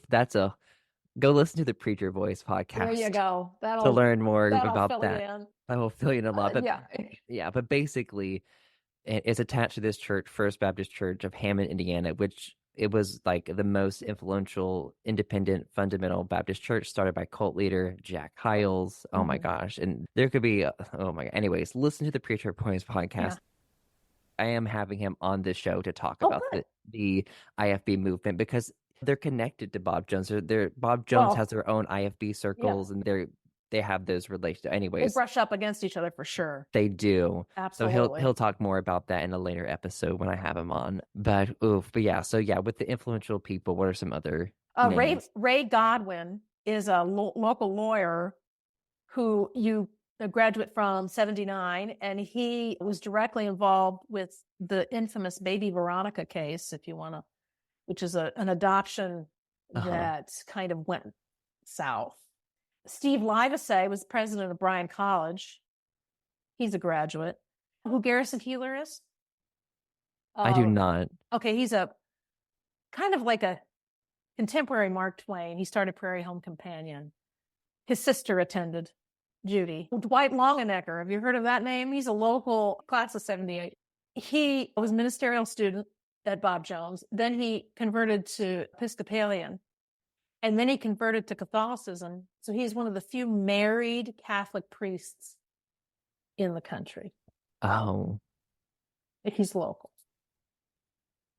listen to the Preacher Voice podcast. There you go. To learn more about that. That will fill you in a lot. But but basically, it's attached to this church, First Baptist Church of Hammond, Indiana, which it was like the most influential independent fundamental Baptist church started by cult leader Jack Hyles. Oh my gosh. And there could be, oh my God. Anyways, listen to the Preacher Voice podcast. Yeah. I am having him on this show to talk about the IFB movement because they're connected to Bob Jones. Bob Jones has their own IFB circles, and they have those relations. Anyways, they brush up against each other for sure. They do. Absolutely. So he'll talk more about that in a later episode when I have him on. But with the influential people, what are some other names? Ray Godwin is a local lawyer who a graduate from 1979, and he was directly involved with the infamous Baby Veronica case, which is an adoption that kind of went south. Steve Livesay was president of Bryan College. He's a graduate. Who Garrison Keillor is? I do not. Okay, he's a kind of like a contemporary Mark Twain. He started Prairie Home Companion. His sister attended Judy. Dwight Longenecker, have you heard of that name? He's a local class of 78. He was a ministerial student at Bob Jones. Then he converted to Episcopalian. And then he converted to Catholicism. So he's one of the few married Catholic priests in the country. Oh. He's local.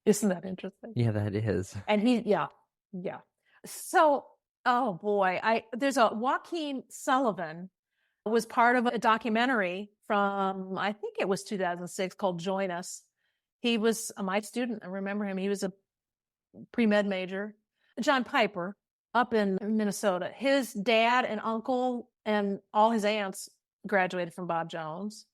Isn't that interesting? Yeah, that is. And yeah. So, oh boy, there's a Joaquin Sullivan was part of a documentary from, I think it was 2006, called Join Us. He was my student. I remember him. He was a pre-med major. John Piper up in Minnesota. His dad and uncle and all his aunts graduated from Bob Jones.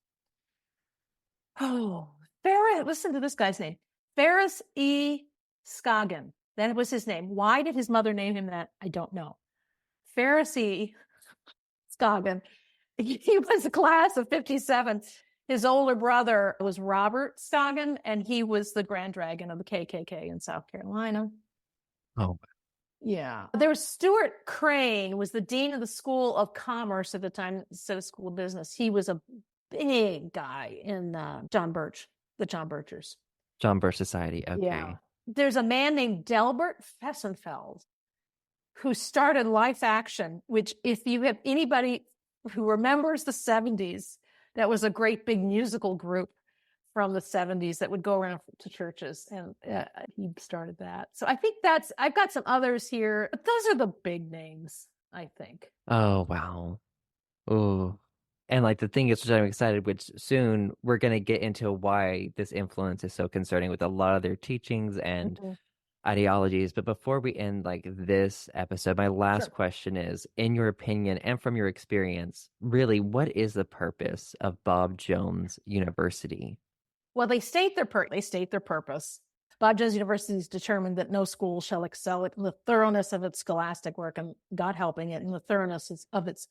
Oh, listen to this guy's name. Ferris E. Scoggin. That was his name. Why did his mother name him that? I don't know. Ferris E. Scoggin. He was a class of 57. His older brother was Robert Scoggin, and he was the Grand Dragon of the KKK in South Carolina. Oh. Yeah. There was Stuart Crane, was the dean of the School of Commerce at the time, instead of School of Business. He was a big guy in the John Birch Society. Okay. Yeah. There's a man named Delbert Fessenfeld who started Life Action, which if you have anybody who remembers the 70s, that was a great big musical group from the 70s that would go around to churches, and he started that. So I think I've got some others here, but those are the big names, I think. Oh, wow. Oh. And like the thing is, which I'm excited, which soon we're going to get into why this influence is so concerning with a lot of their teachings and ideologies. But before we end like this episode, my last question is, in your opinion and from your experience, really, what is the purpose of Bob Jones University? Well, they state their purpose. Bob Jones University has determined that no school shall excel in the thoroughness of its scholastic work, and God helping it, in the thoroughness of its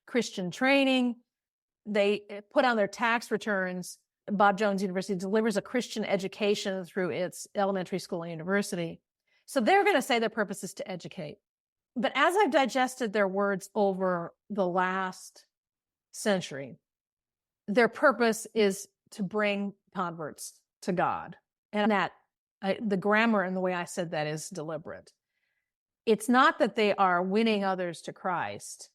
Christian training. They put on their tax returns, Bob Jones University delivers a Christian education through its elementary school and university. So they're going to say their purpose is to educate. But as I've digested their words over the last century, their purpose is to bring converts to God. And the grammar and the way I said that is deliberate. It's not that they are winning others to Christ.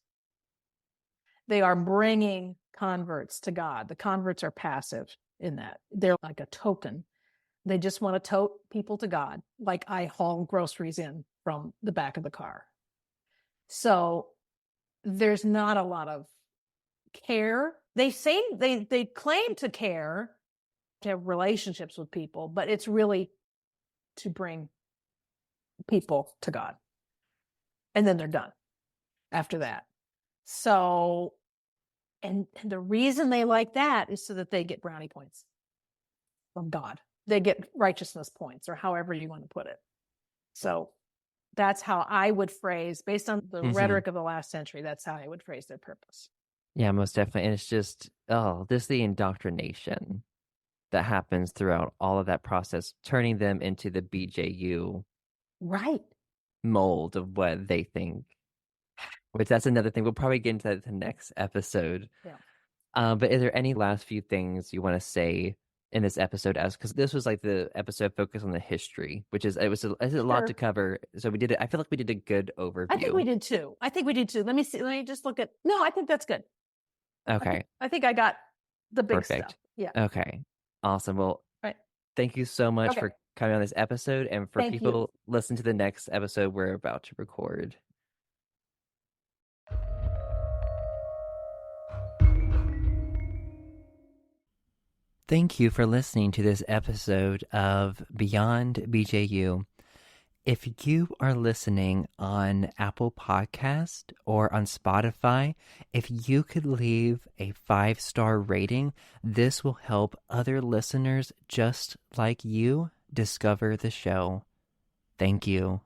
They are bringing converts to God. The converts are passive in that. They're like a token. They just want to tote people to God, like I haul groceries in from the back of the car. So there's not a lot of care. They say they claim to care, to have relationships with people, but it's really to bring people to God. And then they're done after that. So, and the reason they like that is so that they get brownie points from God. They get righteousness points, or however you want to put it. So that's how I would phrase, based on the rhetoric of the last century, that's how I would phrase their purpose. Yeah, most definitely. And it's just, this the indoctrination that happens throughout all of that process, turning them into the BJU mold of what they think. Which that's another thing. We'll probably get into that in the next episode. Yeah. But is there any last few things you want to say in this episode? Because this was like the episode focused on the history, which is it was a lot to cover. So we did it. I feel like we did a good overview. I think we did too. Let me see. Let me just look at. No, I think that's good. Okay. I think I got the big Perfect stuff. Yeah. Okay. Awesome. Well, thank you so much for coming on this episode, and for people listen to the next episode we're about to record. Thank you for listening to this episode of Beyond BJU. If you are listening on Apple Podcast or on Spotify, if you could leave a 5-star rating, this will help other listeners just like you discover the show. Thank you.